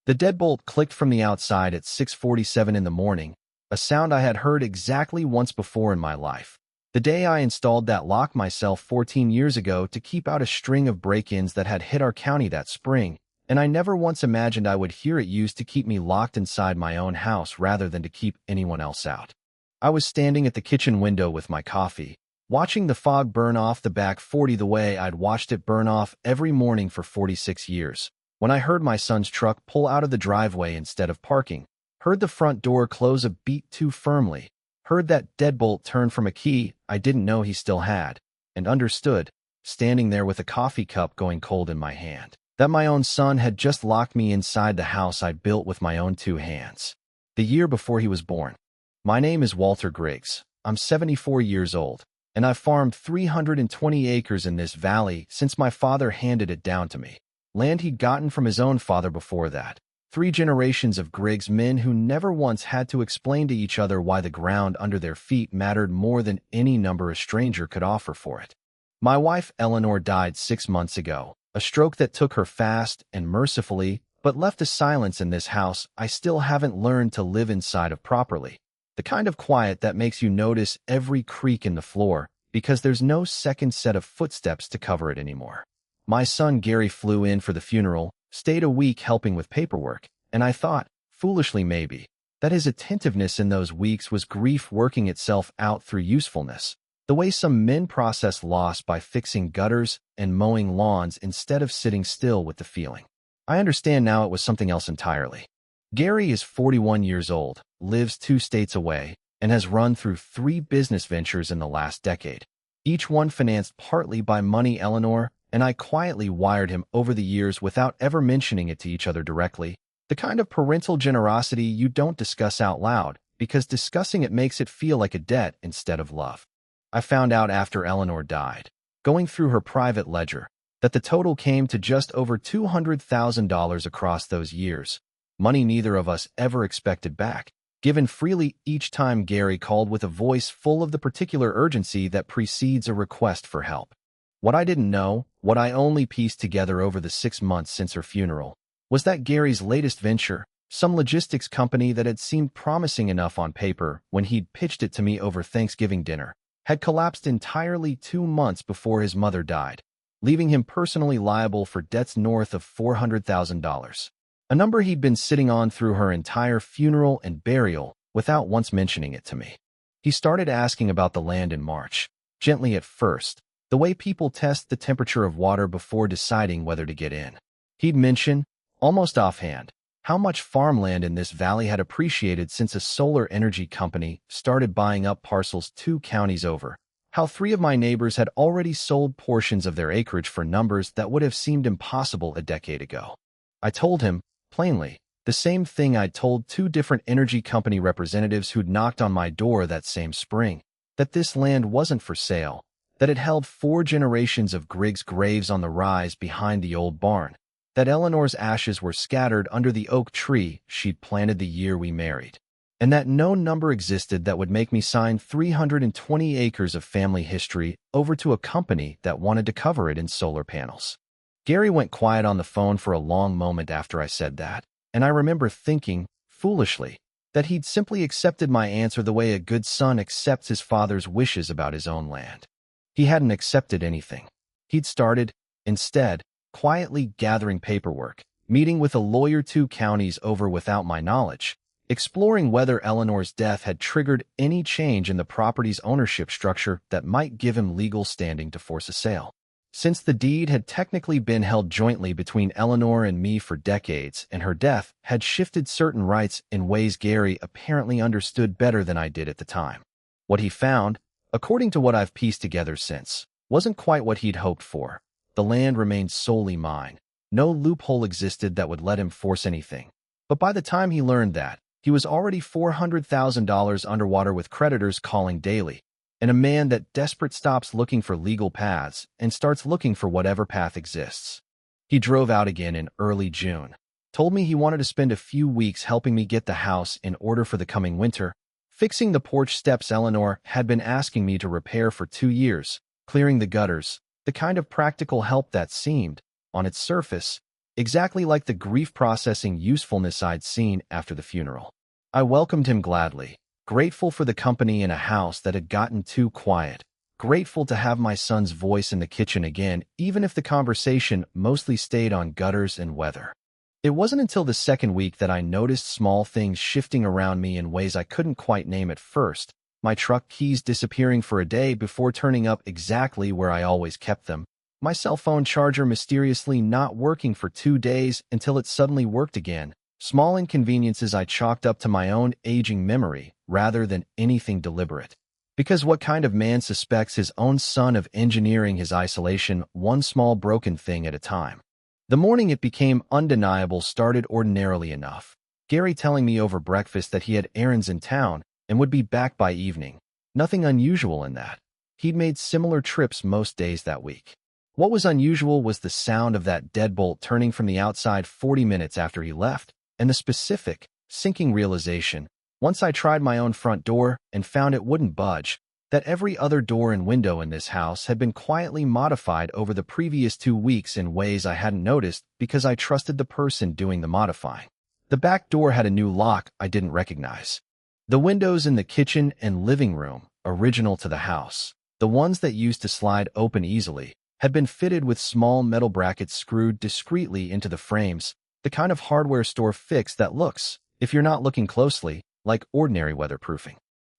The deadbolt clicked from the outside at 6:47 in the morning, a sound I had heard exactly once before in my life. The day I installed that lock myself 14 years ago to keep out a string of break-ins that had hit our county that spring, and I never once imagined I would hear it used to keep me locked inside my own house rather than to keep anyone else out. I was standing at the kitchen window with my coffee, watching the fog burn off the back 40 the way I'd watched it burn off every morning for 46 years, when I heard my son's truck pull out of the driveway instead of parking, heard the front door close a beat too firmly, heard that deadbolt turn from a key I didn't know he still had, and understood, standing there with a coffee cup going cold in my hand, that my own son had just locked me inside the house I'd built with my own two hands. The year before he was born. My name is Walter Griggs. I'm 74 years old, and I've farmed 320 acres in this valley since my father handed it down to me. Land he'd gotten from his own father before that. 3 generations of Griggs men who never once had to explain to each other why the ground under their feet mattered more than any number a stranger could offer for it. My wife Eleanor died 6 months ago, a stroke that took her fast and mercifully, but left a silence in this house I still haven't learned to live inside of properly. The kind of quiet that makes you notice every creak in the floor, because there's no second set of footsteps to cover it anymore. My son Gary flew in for the funeral, stayed a week helping with paperwork, and I thought, foolishly maybe, that his attentiveness in those weeks was grief working itself out through usefulness, the way some men process loss by fixing gutters and mowing lawns instead of sitting still with the feeling. I understand now it was something else entirely. Gary is 41 years old, lives 2 states away, and has run through 3 business ventures in the last decade, each one financed partly by money Eleanor and I quietly wired him over the years without ever mentioning it to each other directly, the kind of parental generosity you don't discuss out loud, because discussing it makes it feel like a debt instead of love. I found out after Eleanor died, going through her private ledger, that the total came to just over $200,000 across those years, money neither of us ever expected back, given freely each time Gary called with a voice full of the particular urgency that precedes a request for help. What I didn't know, what I only pieced together over the 6 months since her funeral, was that Gary's latest venture, some logistics company that had seemed promising enough on paper when he'd pitched it to me over Thanksgiving dinner, had collapsed entirely 2 months before his mother died, leaving him personally liable for debts north of $400,000, a number he'd been sitting on through her entire funeral and burial without once mentioning it to me. He started asking about the land in March, gently at first, the way people test the temperature of water before deciding whether to get in. He'd mention, almost offhand, how much farmland in this valley had appreciated since a solar energy company started buying up parcels 2 counties over, how 3 of my neighbors had already sold portions of their acreage for numbers that would have seemed impossible a decade ago. I told him, plainly, the same thing I'd told 2 different energy company representatives who'd knocked on my door that same spring, that this land wasn't for sale, that it held 4 generations of Griggs graves on the rise behind the old barn, that Eleanor's ashes were scattered under the oak tree she'd planted the year we married, and that no number existed that would make me sign 320 acres of family history over to a company that wanted to cover it in solar panels. Gary went quiet on the phone for a long moment after I said that, and I remember thinking, foolishly, that he'd simply accepted my answer the way a good son accepts his father's wishes about his own land. He hadn't accepted anything. He'd started, instead, quietly gathering paperwork, meeting with a lawyer 2 counties over without my knowledge, exploring whether Eleanor's death had triggered any change in the property's ownership structure that might give him legal standing to force a sale. Since the deed had technically been held jointly between Eleanor and me for decades, and her death had shifted certain rights in ways Gary apparently understood better than I did at the time. What he found, according to what I've pieced together since, wasn't quite what he'd hoped for. The land remained solely mine. No loophole existed that would let him force anything. But by the time he learned that, he was already $400,000 underwater with creditors calling daily, and a man that desperate stops looking for legal paths and starts looking for whatever path exists. He drove out again in early June, told me he wanted to spend a few weeks helping me get the house in order for the coming winter, fixing the porch steps Eleanor had been asking me to repair for 2 years, clearing the gutters, the kind of practical help that seemed, on its surface, exactly like the grief-processing usefulness I'd seen after the funeral. I welcomed him gladly, grateful for the company in a house that had gotten too quiet, grateful to have my son's voice in the kitchen again, even if the conversation mostly stayed on gutters and weather. It wasn't until the second week that I noticed small things shifting around me in ways I couldn't quite name at first. My truck keys disappearing for a day before turning up exactly where I always kept them. My cell phone charger mysteriously not working for 2 days until it suddenly worked again. Small inconveniences I chalked up to my own aging memory rather than anything deliberate. Because what kind of man suspects his own son of engineering his isolation one small broken thing at a time? The morning it became undeniable started ordinarily enough. Gary telling me over breakfast that he had errands in town and would be back by evening. Nothing unusual in that. He'd made similar trips most days that week. What was unusual was the sound of that deadbolt turning from the outside 40 minutes after he left, and the specific, sinking realization, once I tried my own front door and found it wouldn't budge, that every other door and window in this house had been quietly modified over the previous 2 weeks in ways I hadn't noticed because I trusted the person doing the modifying. The back door had a new lock I didn't recognize. The windows in the kitchen and living room, original to the house, the ones that used to slide open easily, had been fitted with small metal brackets screwed discreetly into the frames, the kind of hardware store fix that looks, if you're not looking closely, like ordinary weatherproofing.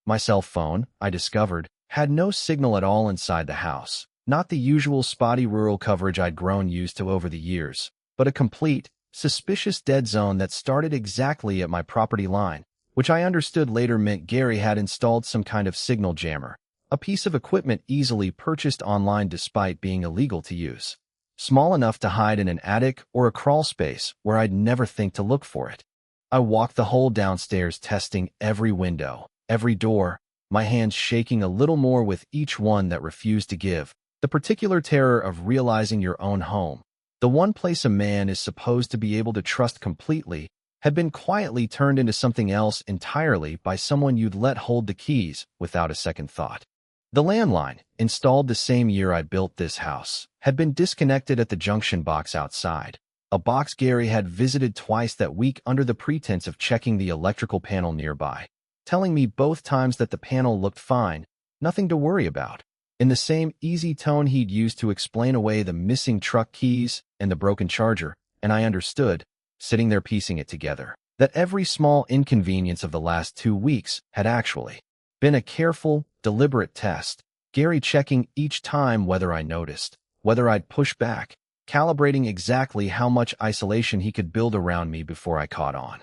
My cell phone, I discovered, had no signal at all inside the house, not the usual spotty rural coverage I'd grown used to over the years, but a complete, suspicious dead zone that started exactly at my property line, which I understood later meant Gary had installed some kind of signal jammer, a piece of equipment easily purchased online despite being illegal to use. Small enough to hide in an attic or a crawl space where I'd never think to look for it. I walked the whole downstairs testing every window, every door, my hands shaking a little more with each one that refused to give. The particular terror of realizing your own home, the one place a man is supposed to be able to trust completely, had been quietly turned into something else entirely by someone you'd let hold the keys without a second thought. The landline, installed the same year I built this house, had been disconnected at the junction box outside, a box Gary had visited twice that week under the pretense of checking the electrical panel nearby, telling me both times that the panel looked fine, nothing to worry about, in the same easy tone he'd used to explain away the missing truck keys and the broken charger, and I understood, sitting there piecing it together, that every small inconvenience of the last 2 weeks had actually been a careful, deliberate test, Gary checking each time whether I noticed, whether I'd push back, calibrating exactly how much isolation he could build around me before I caught on.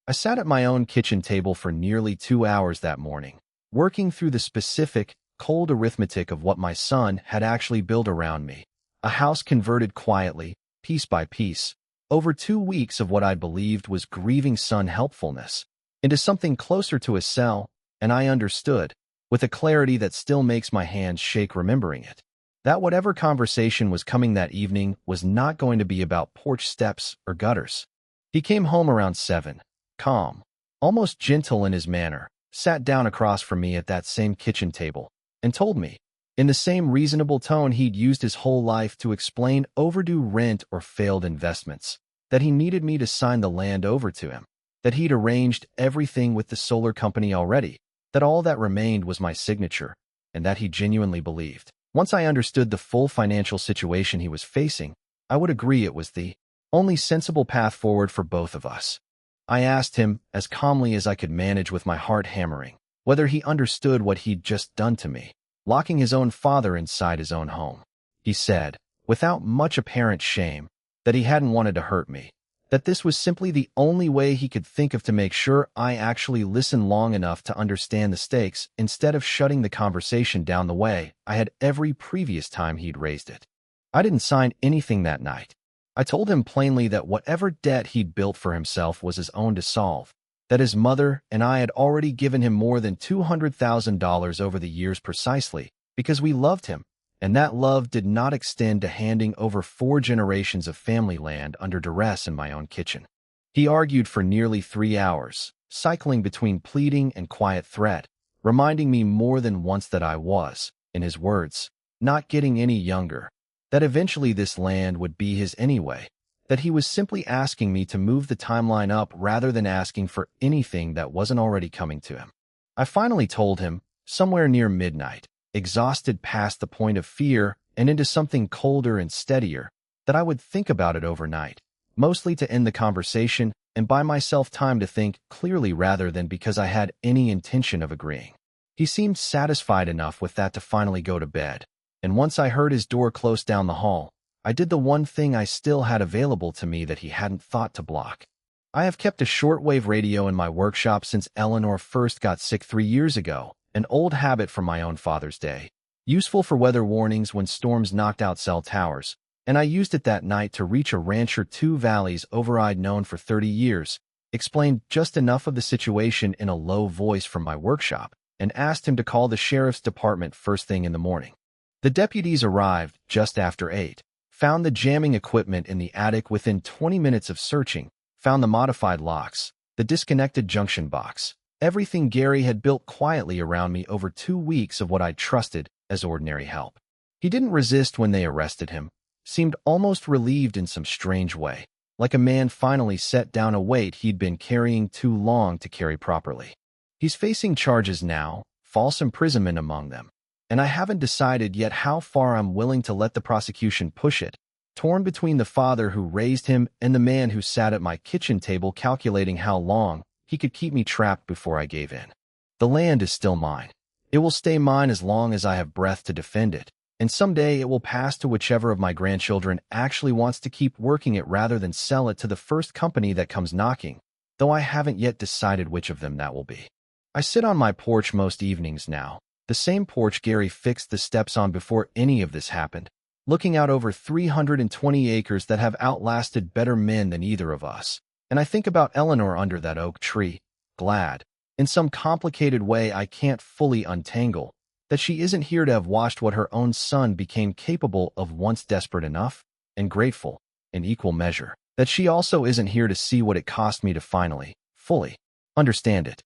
I sat at my own kitchen table for nearly 2 hours that morning, working through the specific, cold arithmetic of what my son had actually built around me, a house converted quietly, piece by piece, over 2 weeks of what I believed was grieving son helpfulness, into something closer to a cell, and I understood, with a clarity that still makes my hands shake remembering it, that whatever conversation was coming that evening was not going to be about porch steps or gutters. He came home around 7, calm, almost gentle in his manner, sat down across from me at that same kitchen table, and told me, in the same reasonable tone he'd used his whole life to explain overdue rent or failed investments, that he needed me to sign the land over to him, that he'd arranged everything with the solar company already, that all that remained was my signature, and that he genuinely believed. Once I understood the full financial situation he was facing, I would agree it was the only sensible path forward for both of us. I asked him, as calmly as I could manage with my heart hammering, whether he understood what he'd just done to me, locking his own father inside his own home. He said, without much apparent shame, that he hadn't wanted to hurt me, that this was simply the only way he could think of to make sure I actually listened long enough to understand the stakes instead of shutting the conversation down the way I had every previous time he'd raised it. I didn't sign anything that night. I told him plainly that whatever debt he'd built for himself was his own to solve, that his mother and I had already given him more than $200,000 over the years precisely because we loved him, and that love did not extend to handing over 4 generations of family land under duress in my own kitchen. He argued for nearly 3 hours, cycling between pleading and quiet threat, reminding me more than once that I was, in his words, not getting any younger, that eventually this land would be his anyway, that he was simply asking me to move the timeline up rather than asking for anything that wasn't already coming to him. I finally told him, somewhere near midnight, exhausted past the point of fear and into something colder and steadier, that I would think about it overnight, mostly to end the conversation and buy myself time to think clearly rather than because I had any intention of agreeing. He seemed satisfied enough with that to finally go to bed, and once I heard his door close down the hall, I did the one thing I still had available to me that he hadn't thought to block. I have kept a shortwave radio in my workshop since Eleanor first got sick 3 years ago, an old habit from my own father's day, useful for weather warnings when storms knocked out cell towers, and I used it that night to reach a rancher 2 valleys over I'd known for 30 years, explained just enough of the situation in a low voice from my workshop, and asked him to call the sheriff's department first thing in the morning. The deputies arrived just after 8, found the jamming equipment in the attic within 20 minutes of searching, found the modified locks, the disconnected junction box, everything Gary had built quietly around me over 2 weeks of what I'd trusted as ordinary help. He didn't resist when they arrested him, seemed almost relieved in some strange way, like a man finally set down a weight he'd been carrying too long to carry properly. He's facing charges now, false imprisonment among them, and I haven't decided yet how far I'm willing to let the prosecution push it, torn between the father who raised him and the man who sat at my kitchen table calculating how long he could keep me trapped before I gave in. The land is still mine. It will stay mine as long as I have breath to defend it, and someday it will pass to whichever of my grandchildren actually wants to keep working it rather than sell it to the first company that comes knocking, though I haven't yet decided which of them that will be. I sit on my porch most evenings now, the same porch Gary fixed the steps on before any of this happened, looking out over 320 acres that have outlasted better men than either of us, and I think about Eleanor under that oak tree, glad, in some complicated way I can't fully untangle, that she isn't here to have watched what her own son became capable of once desperate enough, and grateful, in equal measure, that she also isn't here to see what it cost me to finally, fully, understand it.